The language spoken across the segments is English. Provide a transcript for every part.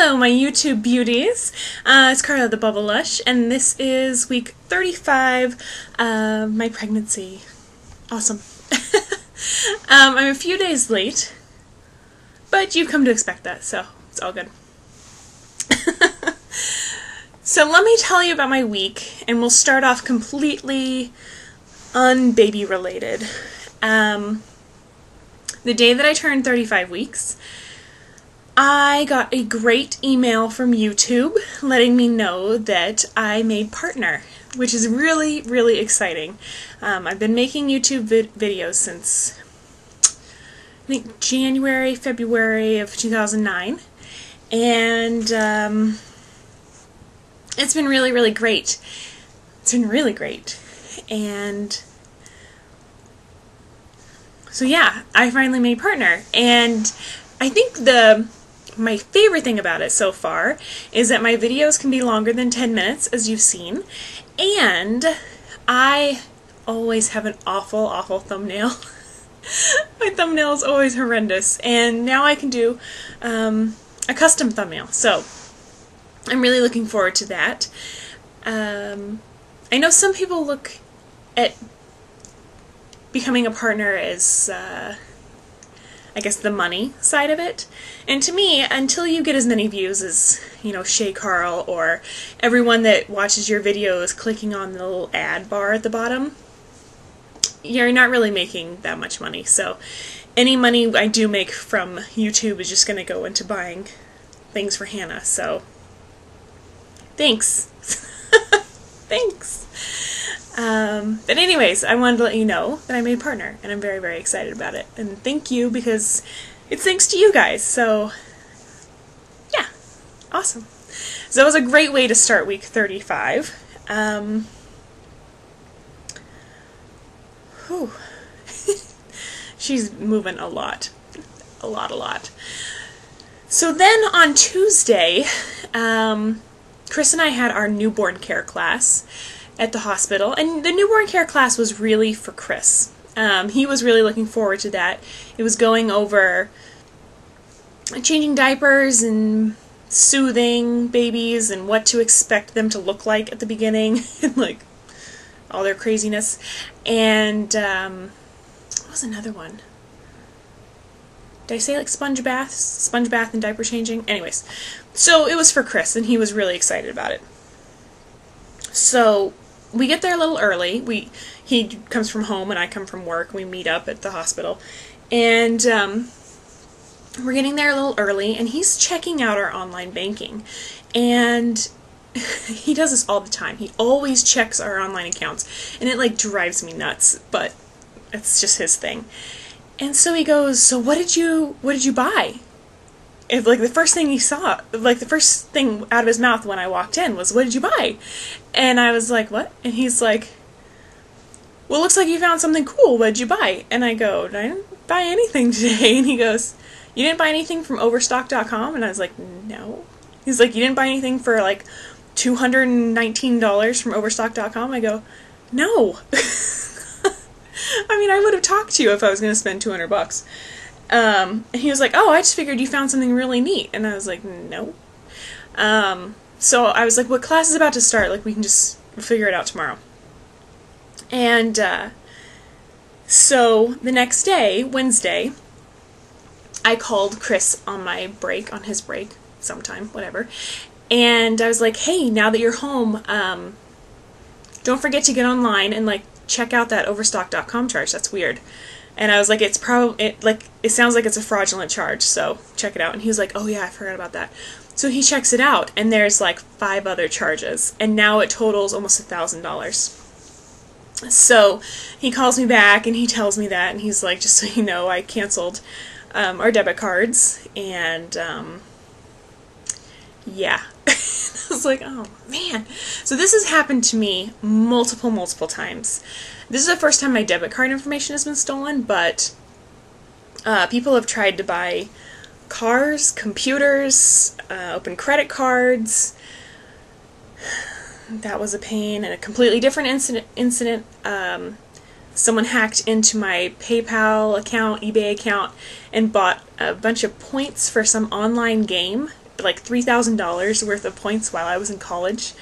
Hello, my YouTube beauties. It's Carla the Bubble Lush, and this is week 35 of my pregnancy. Awesome. I'm a few days late, but you've come to expect that, so it's all good. So let me tell you about my week, and we'll start off completely un-baby related. The day that I turned 35 weeks, I got a great email from YouTube letting me know that I made partner, which is really, really exciting. I've been making YouTube videos since, I think, January, February of 2009, and it's been really, really great. It's been really great. And so yeah, I finally made partner, and I think my favorite thing about it so far is that my videos can be longer than 10 minutes, as you've seen, and I always have an awful, awful thumbnail. My thumbnail is always horrendous, and now I can do a custom thumbnail, so I'm really looking forward to that. I know some people look at becoming a partner as I guess the money side of it. And to me, until you get as many views as, you know, Shay Carl or everyone that watches your videos clicking on the little ad bar at the bottom, you're not really making that much money. So any money I do make from YouTube is just going to go into buying things for Hannah. So thanks. Thanks. But anyways, I wanted to let you know that I made partner, and I'm very, very excited about it. And thank you, because it's thanks to you guys. So yeah, awesome. So that was a great way to start week 35. Whew. She's moving a lot. A lot. So then on Tuesday, Chris and I had our newborn care class at the hospital, and the newborn care class was really for Chris. He was really looking forward to that. It was going over changing diapers and soothing babies and what to expect them to look like at the beginning and like all their craziness. And what was another one? Did I say like sponge bath and diaper changing? Anyways, so it was for Chris, and he was really excited about it. So we get there a little early. He comes from home and I come from work. We meet up at the hospital, and we're getting there a little early, and he's checking out our online banking, and he does this all the time. He always checks our online accounts, and it like drives me nuts, but it's just his thing. And so he goes, "So what did you buy?" If like the first thing he saw, like the first thing out of his mouth when I walked in was, "What did you buy?" And I was like, "What?" And he's like, "Well, looks like you found something cool. What did you buy?" And I go, "I didn't buy anything today." And he goes, "You didn't buy anything from Overstock.com?" And I was like, "No." He's like, "You didn't buy anything for like $219 from Overstock.com?" I go, "No." I mean, I would have talked to you if I was going to spend $200. And he was like, "Oh, I just figured you found something really neat." And I was like, "No." So I was like, "What class is about to start? Like, we can just figure it out tomorrow." And so the next day, Wednesday, I called Chris on my break, on his break, sometime, whatever. And I was like, "Hey, now that you're home, don't forget to get online and like check out that Overstock.com charge. That's weird." And I was like, it sounds like it's a fraudulent charge, so check it out. And he was like, "Oh yeah, I forgot about that." So he checks it out, and there's like 5 other charges, and now it totals almost $1,000. So he calls me back, and he tells me that, and he's like, "Just so you know, I canceled our debit cards," and yeah. I was like, oh man. So this has happened to me multiple times. This is the first time my debit card information has been stolen, but people have tried to buy cars, computers, open credit cards. That was a pain, and a completely different incident. Someone hacked into my PayPal account, eBay account, and bought a bunch of points for some online game like $3,000 worth of points while I was in college.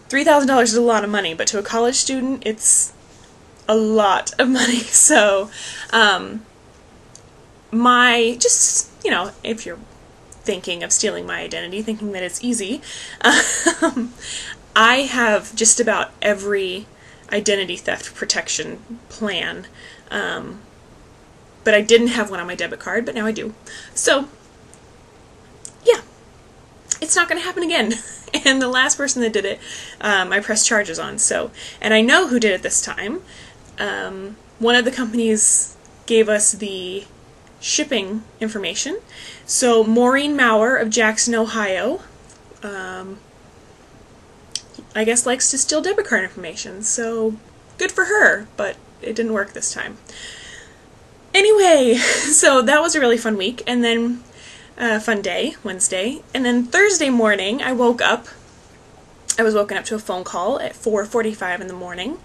$3,000 is a lot of money, but to a college student, it's a lot of money. So, just, you know, if you're thinking of stealing my identity, thinking that it's easy, I have just about every identity theft protection plan, but I didn't have one on my debit card, but now I do. So, yeah, it's not going to happen again. And the last person that did it, I pressed charges on, so, and I know who did it this time. One of the companies gave us the shipping information. So Maureen Maurer of Jackson, Ohio, I guess likes to steal debit card information, so good for her, but it didn't work this time. Anyway, so that was a really fun week, and then fun day, Wednesday, and then Thursday morning I woke up. I was woken up to a phone call at 4:45 in the morning,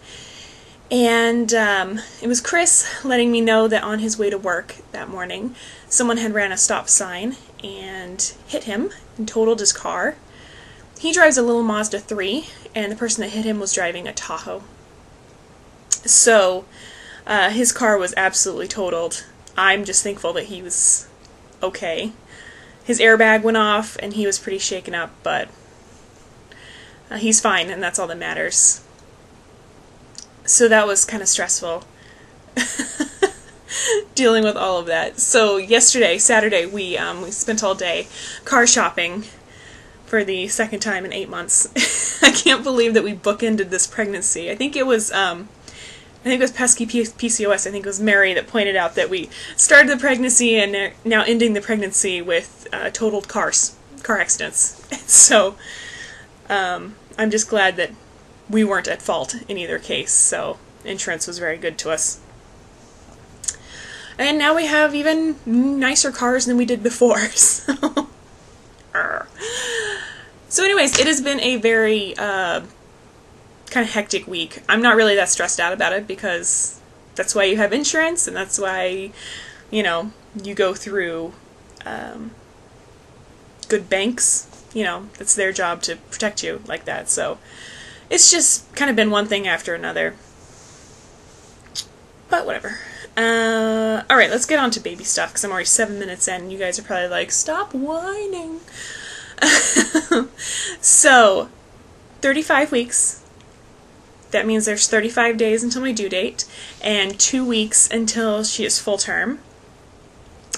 and it was Chris letting me know that on his way to work that morning, someone had ran a stop sign and hit him and totaled his car. He drives a little Mazda 3, and the person that hit him was driving a Tahoe. So, his car was absolutely totaled. I'm just thankful that he was okay. His airbag went off, and he was pretty shaken up, but he's fine, and that's all that matters. So that was kind of stressful, dealing with all of that. So yesterday, Saturday, we spent all day car shopping for the second time in 8 months. I can't believe that we bookended this pregnancy. I think it was Pesky PCOS. I think it was Mary that pointed out that we started the pregnancy and are now ending the pregnancy with totaled car accidents. So I'm just glad that we weren't at fault in either case. So insurance was very good to us. And now we have even nicer cars than we did before. So anyways, it has been a very kind of hectic week. I'm not really that stressed out about it because that's why you have insurance, and that's why, you know, you go through good banks. You know, it's their job to protect you like that. So it's just kind of been one thing after another. But whatever. Alright, let's get on to baby stuff, because I'm already 7 minutes in. You guys are probably like, stop whining. So, 35 weeks. That means there's 35 days until my due date, and 2 weeks until she is full term.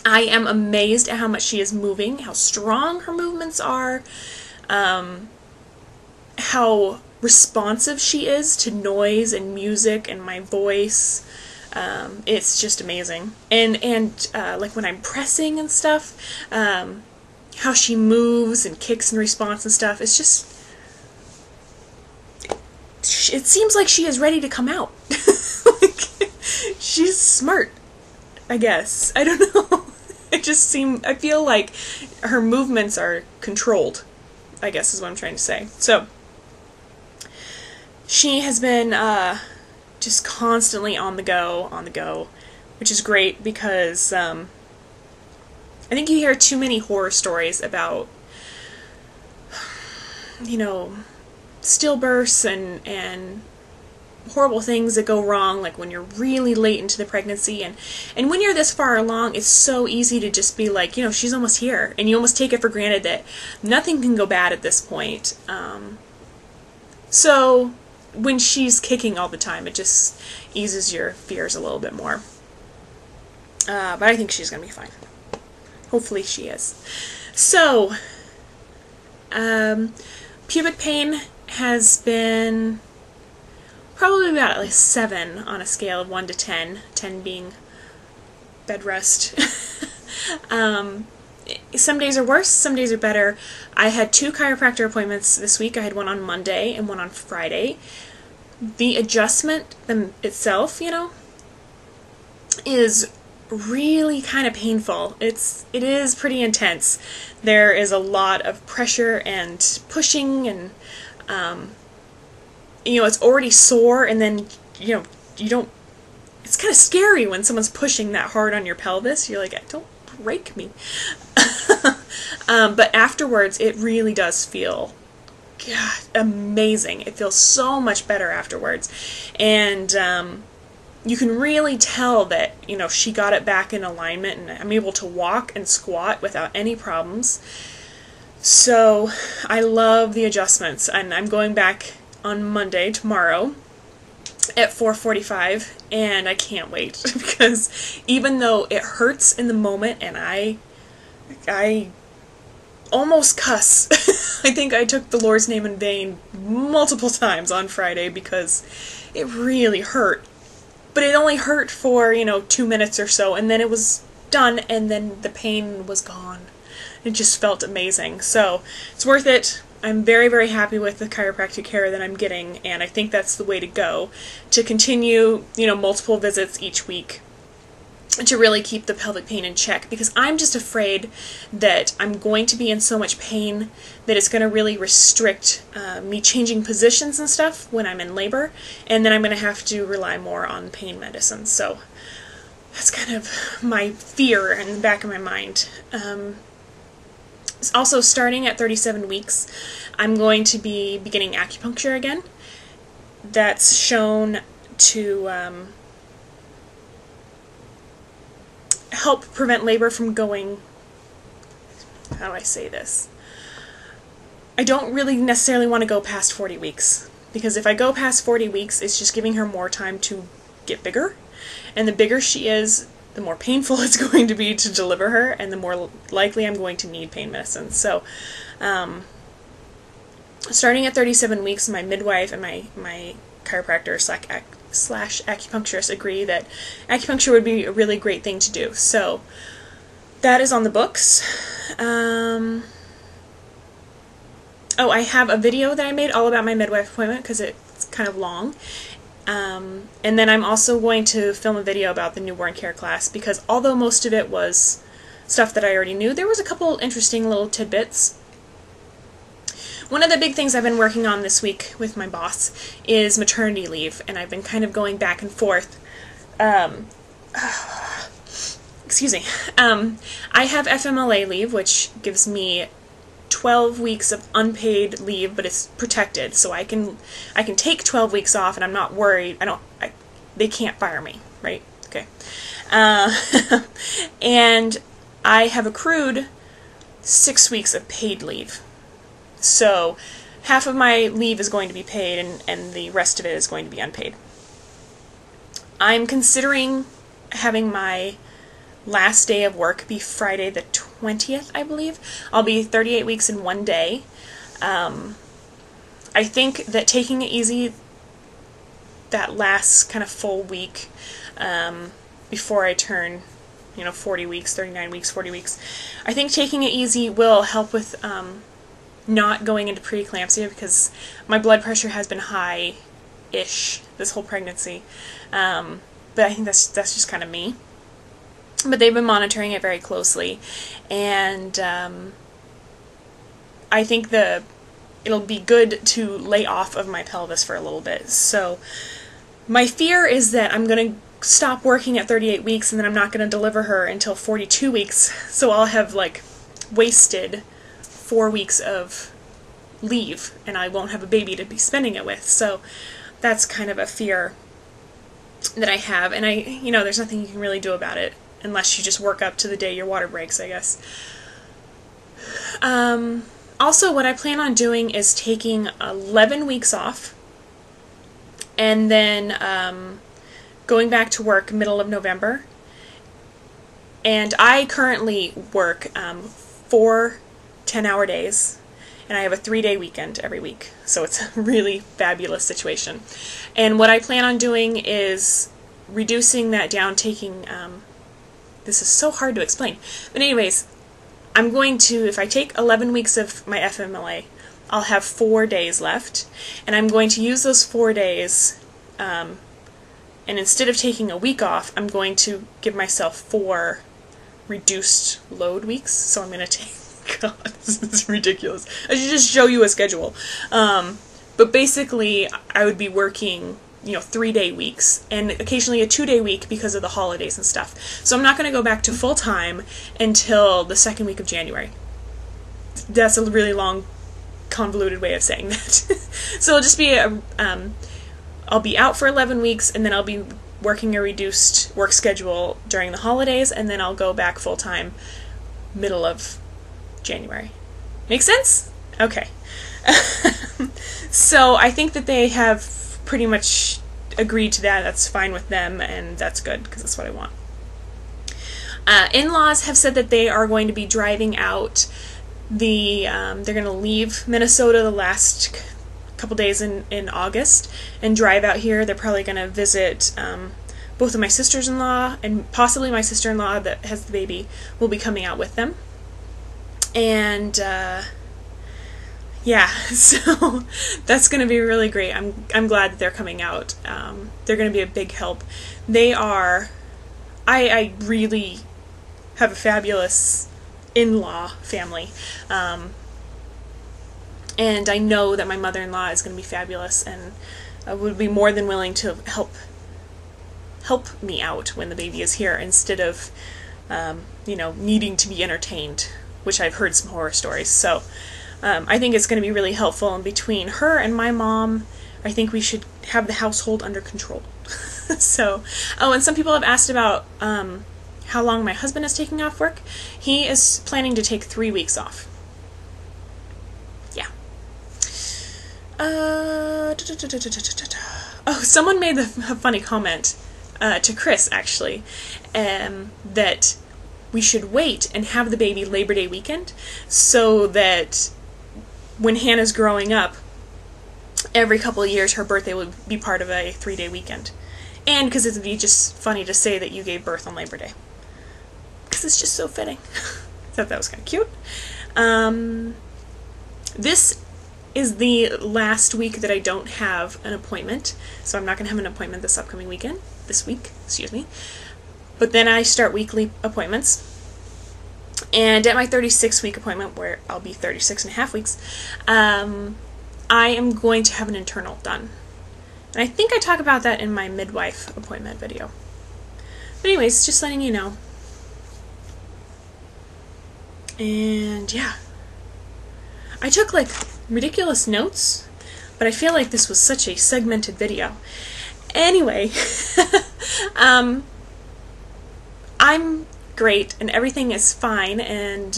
I am amazed at how much she is moving, how strong her movements are, how responsive she is to noise and music and my voice. It's just amazing. And like when I'm pressing and stuff, how she moves and kicks in response and stuff, it's just, it seems like she is ready to come out. Like, she's smart, I guess. I don't know. I feel like her movements are controlled, I guess is what I'm trying to say. So, she has been just constantly on the go, which is great because I think you hear too many horror stories about, you know, stillbirths and horrible things that go wrong, like when you're really late into the pregnancy, and when you're this far along, it's so easy to just be like, you know, she's almost here, and you almost take it for granted that nothing can go bad at this point. So when she's kicking all the time, it just eases your fears a little bit more. But I think she's gonna be fine. Hopefully she is. So, pubic pain has been probably about at least 7 on a scale of 1 to 10, 10 being bed rest. Some days are worse, some days are better. I had 2 chiropractor appointments this week. I had one on Monday and one on Friday. The adjustment itself, you know, is really kind of painful. It is pretty intense. There is a lot of pressure and pushing, and you know, it's already sore, and then, you know, you don't, it's kind of scary when someone's pushing that hard on your pelvis. You're like, don't break me. But afterwards, it really does feel, God, amazing. It feels so much better afterwards. And you can really tell that, you know, she got it back in alignment, and I'm able to walk and squat without any problems. So I love the adjustments, and I'm going back on Monday, tomorrow, at 4:45, and I can't wait, because even though it hurts in the moment, and I almost cuss. I think I took the Lord's name in vain multiple times on Friday because it really hurt. But it only hurt for, 2 minutes or so, and then it was done, and then the pain was gone. It just felt amazing. So it's worth it. I'm very, very happy with the chiropractic care that I'm getting, and I think that's the way to go, to continue, multiple visits each week, to really keep the pelvic pain in check, because I'm just afraid that I'm going to be in so much pain that it's going to really restrict me changing positions and stuff when I'm in labor, and then I'm going to have to rely more on pain medicine. So that's kind of my fear in the back of my mind. Also, starting at 37 weeks, I'm going to be beginning acupuncture again. That's shown to help prevent labor from going, how do I say this? I don't really necessarily want to go past 40 weeks, because if I go past 40 weeks, it's just giving her more time to get bigger, and the bigger she is, the more painful it's going to be to deliver her, and the more likely I'm going to need pain medicine. So, starting at 37 weeks, my midwife and my chiropractor slash acupuncturist agree that acupuncture would be a really great thing to do. So that is on the books. Oh, I have a video that I made all about my midwife appointment because it's kind of long. And then I'm also going to film a video about the newborn care class, because although most of it was stuff that I already knew, there was a couple interesting little tidbits. One of the big things I've been working on this week with my boss is maternity leave, and I've been kind of going back and forth. Excuse me. I have FMLA leave, which gives me 12 weeks of unpaid leave, but it's protected, so I can take 12 weeks off, and I'm not worried. They can't fire me, right? Okay. And I have accrued 6 weeks of paid leave. So half of my leave is going to be paid, and the rest of it is going to be unpaid. I'm considering having my last day of work be Friday the 20th, I believe. I'll be 38 weeks in 1 day. I think that taking it easy that last kind of full week before I turn 40 weeks, 39 weeks, 40 weeks, I think taking it easy will help with not going into preeclampsia, because my blood pressure has been high-ish this whole pregnancy. But I think that's just kind of me. But they've been monitoring it very closely, and I think it'll be good to lay off of my pelvis for a little bit. So my fear is that I'm going to stop working at 38 weeks, and then I'm not going to deliver her until 42 weeks, so I'll have wasted 4 weeks of leave, and I won't have a baby to be spending it with. So that's kind of a fear that I have, and there's nothing you can really do about it unless you just work up to the day your water breaks, I guess. Also, what I plan on doing is taking 11 weeks off, and then going back to work middle of November. And I currently work 4 10-hour days, and I have a 3-day weekend every week, so it's a really fabulous situation. And what I plan on doing is reducing that down, taking, this is so hard to explain, but anyways, I'm going to, if I take 11 weeks of my FMLA, I'll have 4 days left, and I'm going to use those 4 days, and instead of taking a week off, I'm going to give myself 4 reduced load weeks. So I'm going to take, God, this is ridiculous. I should just show you a schedule. But basically, I would be working, 3-day weeks, and occasionally a 2-day week because of the holidays and stuff. So I'm not going to go back to full-time until the 2nd week of January. that's a really long, convoluted way of saying that. So it'll just be I'll be out for 11 weeks, and then I'll be working a reduced work schedule during the holidays, and then I'll go back full-time middle of January. Make sense? Okay. So I think that they have pretty much agreed to that. That's fine with them, and that's good, because that's what I want. In-laws have said that they are going to be driving out they're going to leave Minnesota the last couple days in August and drive out here. They're probably going to visit both of my sisters-in-law, and possibly my sister-in-law that has the baby will be coming out with them. And yeah, so that's going to be really great. I'm glad that they're coming out. They're going to be a big help. They are, I really have a fabulous in-law family. And I know that my mother-in-law is going to be fabulous, and would be more than willing to help me out when the baby is here, instead of, needing to be entertained, which I've heard some horror stories. So I think it's going to be really helpful, and between her and my mom, I think we should have the household under control. So, and some people have asked about how long my husband is taking off work. He is planning to take 3 weeks off. Yeah. Oh, someone made a funny comment to Chris, actually, that we should wait and have the baby Labor Day weekend, so that when Hannah's growing up, every couple of years her birthday would be part of a 3-day weekend. And because it would be just funny to say that you gave birth on Labor Day. Because it's just so fitting. Thought that was kind of cute. This is the last week that I don't have an appointment, so I'm not going to have an appointment this week, excuse me. But then I start weekly appointments. And at my 36-week appointment, where I'll be 36.5 weeks, I am going to have an internal done. And I think I talk about that in my midwife appointment video. But anyways, just letting you know. And yeah. I took like ridiculous notes, but I feel like this was such a segmented video. Anyway, I'm great and everything is fine, and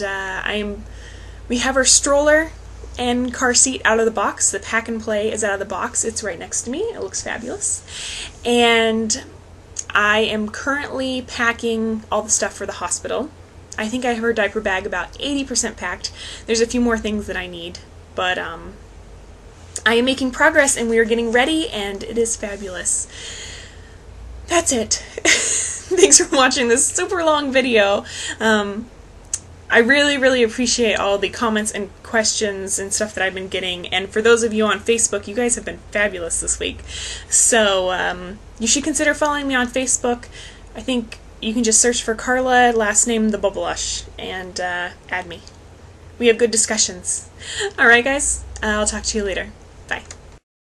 we have our stroller and car seat out of the box. The pack and play is out of the box. It's right next to me. It looks fabulous. And I am currently packing all the stuff for the hospital. I think I have her diaper bag about 80% packed. There's a few more things that I need, but I am making progress, and we are getting ready, and it is fabulous. That's it. Thanks for watching this super long video. I really, really appreciate all the comments and questions and stuff that I've been getting, and for those of you on Facebook, you guys have been fabulous this week. So you should consider following me on Facebook. I think you can just search for Carla, last name The Bubblush, and add me. We have good discussions. Alright guys, I'll talk to you later.